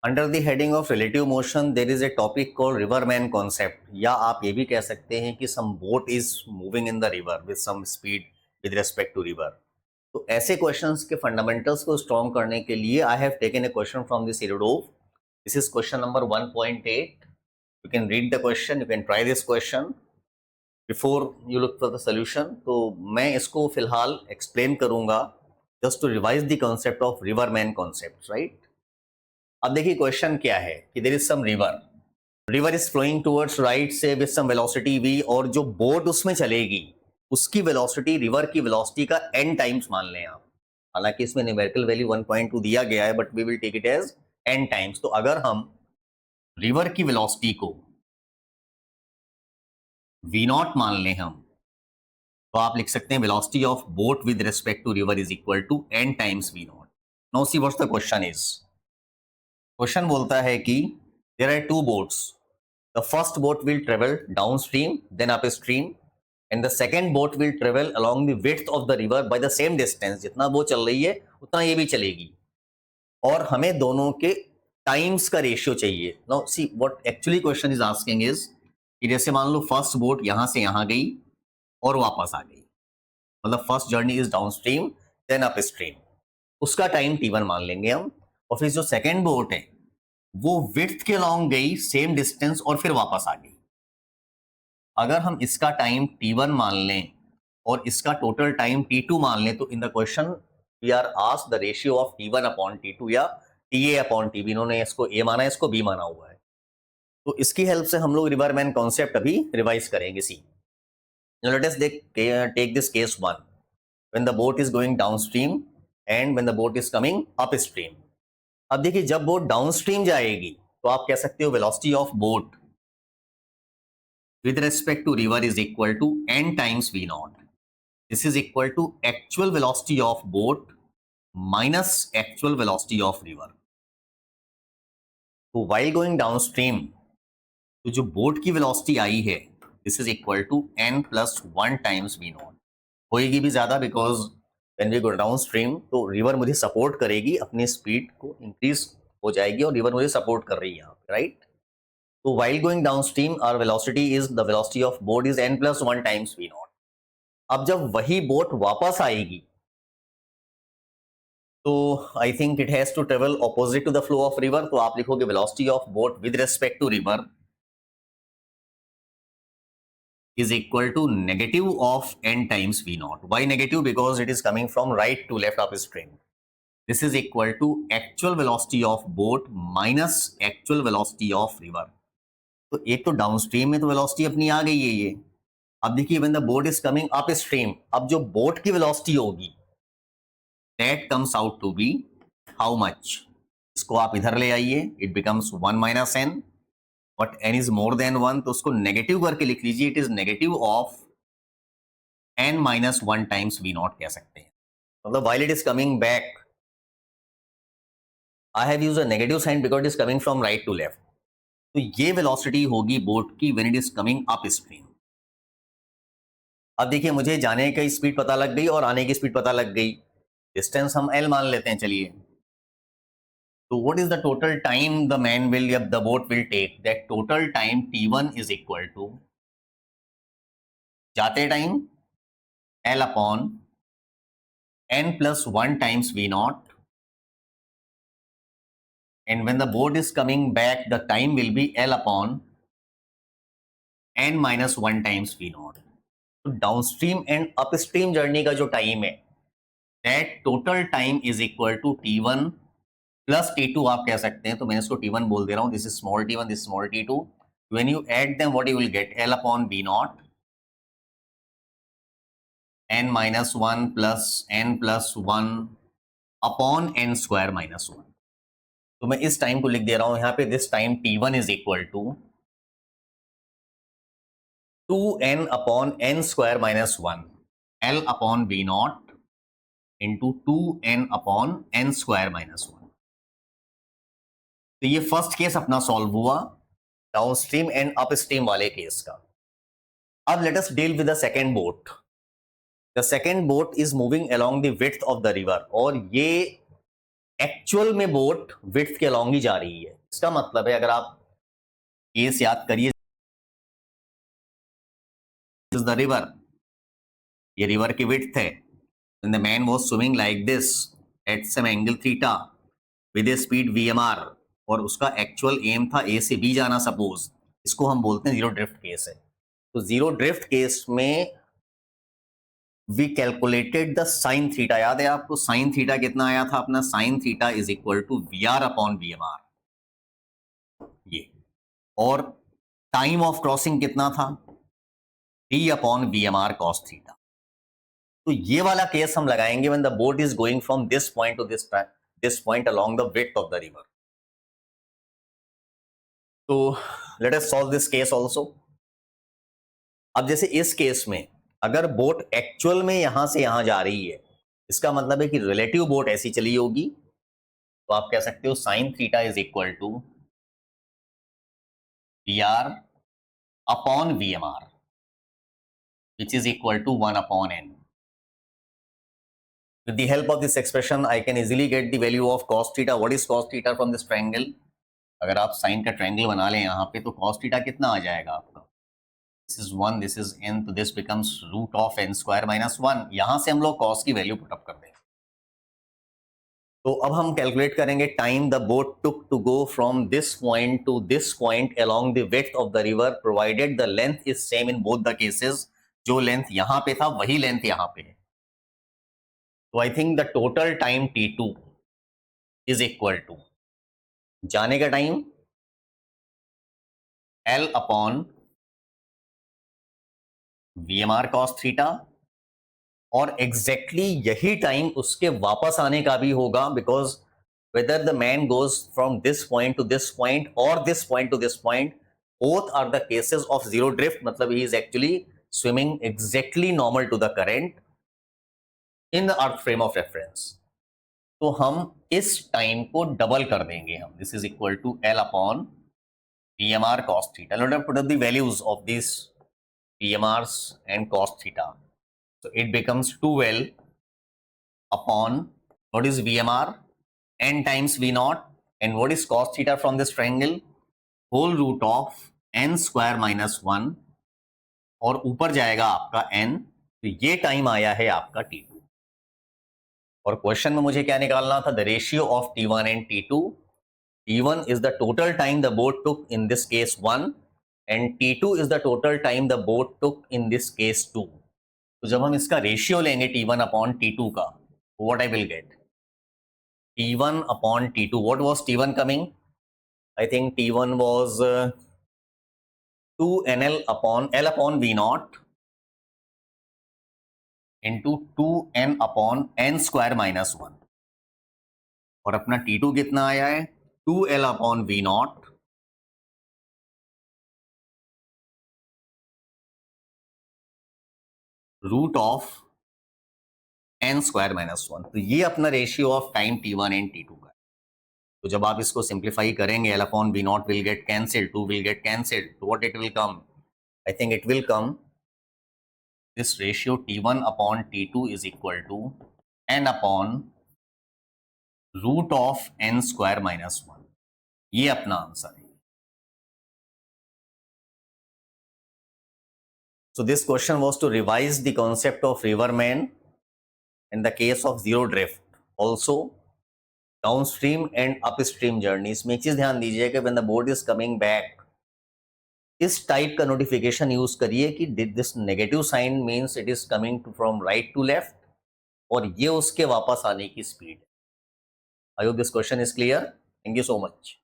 Under the heading of relative motion there is a topic called river man concept, या आप ये भी कह सकते हैं कि some boat is moving in the river with some speed with respect to river. तो ऐसे क्वेश्चंस के फंडामेंटल्स को स्ट्रॉन्ग करने के लिए I have taken a question from this Irodov. This is question number 1.8। You can read the question, you can try this question before you look for the solution. तो मैं इसको फिलहाल explain करूंगा just to revise the concept of river man concept, right. अब देखिए question क्या है कि there is some river is flowing towards right से विद सम वेलोसिटी v, और जो बोट उसमें चलेगी उसकी वेलोसिटी, रिवर की वेलोसिटी का n टाइम्स मान लें आप। हालांकि इसमें न्यूमेरिकल वैल्यू 1.2 दिया गया है, but we will take it as n times. तो अगर हम रिवर की वेलोसिटी को v0 मान लें हम, तो आप लिख सकते हैं velocity of boat with respect to river is equal to n times v0। Now see what's the question is. Question बोलता है कि there are two boats, the first boat will travel downstream then upstream, and the second boat will travel along the width of the river by the same distance. जितना वो चल रही है उतना ये भी चलेगी, और हमें दोनों के टाइम्स का रेशियो चाहिए। Now see what actually question is asking is कि जैसे मान लो फर्स्ट बोट यहां से यहां गई और वापस आ गई, मतलब first journey is downstream then upstream, उसका टाइम t1 मान लेंगे हम। और फिर जो सेकेंड बोट है वो विड्थ के लॉन्ग गई सेम डिस्टेंस और फिर वापस आ गई। अगर हम इसका टाइम t1 मान लें और इसका टोटल टाइम t2 मान लें, तो in the question we are asked the ratio of t1 upon t2 या ta अपॉन tb। इन्होंने इसको a माना है, इसको b माना हुआ है। तो इसकी हेल्प से हम लोग रिवरमैन कॉन्सेप्ट अभी रिवाइज करेंगे। See let us take this case 1 when the boat is going downstream and when the boat is coming upstream. अब देखिए जब बोट डाउनस्ट्रीम जाएगी तो आप कह सकते हो velocity of boat with respect to river is equal to n times v naught. This is equal to actual velocity of boat minus actual velocity of river. तो while going downstream, तो जो boat की velocity आई है this is equal to n plus 1 times v naught. होएगी भी ज्यादा because when we go downstream तो रिवर मुझे सपोर्ट करेगी, अपनी स्पीड को इंक्रीज हो जाएगी और रिवर मुझे सपोर्ट कर रही है यहाँ पे, right. So while going downstream, our velocity is the velocity of boat is n plus 1 times v naught. अब जब वही बोट वापस आएगी तो I think it has to travel opposite to the flow of river. तो आप लिखोगे velocity of boat with respect to river is equal to negative of n times v naught. Why negative? Because it is coming from right to left upstream. This is equal to actual velocity of boat minus actual velocity of river. तो एक तो downstream में तो velocity अपनी आ गई है ये। अब देखिए when the boat is coming up stream, अब जो बोट की वेलोसिटी होगी that comes out to be how much. इसको आप इधर ले आइए, it becomes 1 minus n, but n is more than 1 तो उसको नेगेटिव करके लिख लीजिए। It is negative of n minus 1 times v naught कह सकते हैं। मतलब while it is coming back I have used a negative sign because it is coming from right to left. तो ये वेलोसिटी होगी बोट की when it is coming up stream. अब देखिए मुझे जाने की स्पीड पता लग गई और आने की स्पीड पता लग गई। डिस्टेंस हम एल मान लेते हैं, चलिए। तो what is the total time the man will या the boat will take? That total time t1 is equal to जाते time L upon n plus 1 times v not, and when the boat is coming back the time will be L upon n minus 1 times v not. तो downstream and upstream journey का जो time है that total time is equal to t1 plus t2 आप कह सकते हैं। तो मैं इसको t1 बोल दे रहा हूं, this is small t1, this small t2। When you add them what you will get l upon v not n minus 1 plus n plus 1 upon n square minus 1। तो मैं इस टाइम को लिख दे रहा हूं यहां पे, this time t1 is equal to 2n upon n square minus 1 l upon v naught into 2n upon n square minus 1। तो ये फर्स्ट केस अपना सॉल्व हुआ डाउनस्ट्रीम एंड अपस्ट्रीम वाले केस का। अब let us deal with the second boat. The second boat is moving along the width of the river, और ये actual में बोट विड्थ के अलॉन्ग ही जा रही है। इसका मतलब है, अगर आप केस याद करिए, इज द रिवर, ये रिवर की विड्थ है, when the man was swimming like this at some angle theta with a speed VMR, और उसका एक्चुअल एम था ए से बी जाना, सपोज, इसको हम बोलते हैं जीरो ड्रिफ्ट केस है। तो जीरो ड्रिफ्ट केस में we calculated the sine theta, याद है आपको साइन थीटा कितना आया था अपना, sine theta is equal to VR upon VMR, ये, और टाइम ऑफ क्रॉसिंग कितना था, T upon VMR cos theta. तो ये वाला केस हम लगाएंगे when the boat is going from this point to this point along the width of the river. तो let us solve this case also. अब जैसे इस केस में अगर बोट एक्चुअल में यहां से यहां जा रही है, इसका मतलब है कि रिलेटिव बोट ऐसी चली होगी, तो आप कह सकते हो sine theta is equal to VR upon VMR which is equal to 1 upon n. With the help of this expression, I can easily get the value of cos theta. What is cos theta from this triangle? अगर आप sign का triangle बना लें यहाँ पे, तो cos theta कितना आ जाएगा आपका, this is 1, this is n, तो this becomes root of n square minus 1। यहाँ से हम लोग cos की वैल्यू पुटअप कर देंगे। तो अब हम कैलकुलेट करेंगे time the boat took to go from this point to this point along the width of the river, provided the length is same in both the cases. जो length यहाँ पे था वही लेंथ यहाँ पे है। तो I think the total time T2 is equal to जाने का time L upon VMR cos theta, और एग्जैक्टली यही टाइम उसके वापस आने का भी होगा, because weather the man goes from this point to this point और this point to this point, both are the cases of zero drift, मतलब he is actually swimming exactly normal to the current in the earth frame of reference. तो हम इस time को double कर देंगे हम, this is equal to L upon VMR cos theta. Let us put up the values of these VMRs and cos theta. So it becomes 2L upon, what is VMR? N times V naught, and what is cos theta from this triangle? Whole root of n square minus 1, और ऊपर जाएगा आपका n। तो ये time आया है आपका T2, और क्वेश्चन में मुझे क्या निकालना था, the ratio of T1 and T2। T1 is the total time the boat took in this case 1, and T2 is the total time the boat took in this case 2. तो जब हम इसका रेशियो लेंगे T1 अपॉन T2 का, what I will get? T1 upon T2. What was T1 coming? I think T1 was 2NL upon L upon V naught into 2N upon N square minus 1. और अपना T2 कितना आया है, 2L upon V naught root of n square minus 1। तो ये अपना ratio of time T1 and T2 का। तो जब आप इसको सिंप्लीफाई करेंगे, L upon V naught will get cancelled, 2 will get cancelled, तो what it will come? I think it will come this ratio T1 upon T2 is equal to n upon root of n square minus 1। ये अपना answer है। So this question was to revise the concept of riverman in the case of zero drift. Also downstream and upstream journeys में एक चीज ध्यान दीजिए कि when the boat is coming back, इस टाइप का नोटिफिकेशन यूज करिए कि this negative sign means it is coming from right to left, और ये उसके वापस आने की स्पीड है। I hope this question is clear. Thank you so much.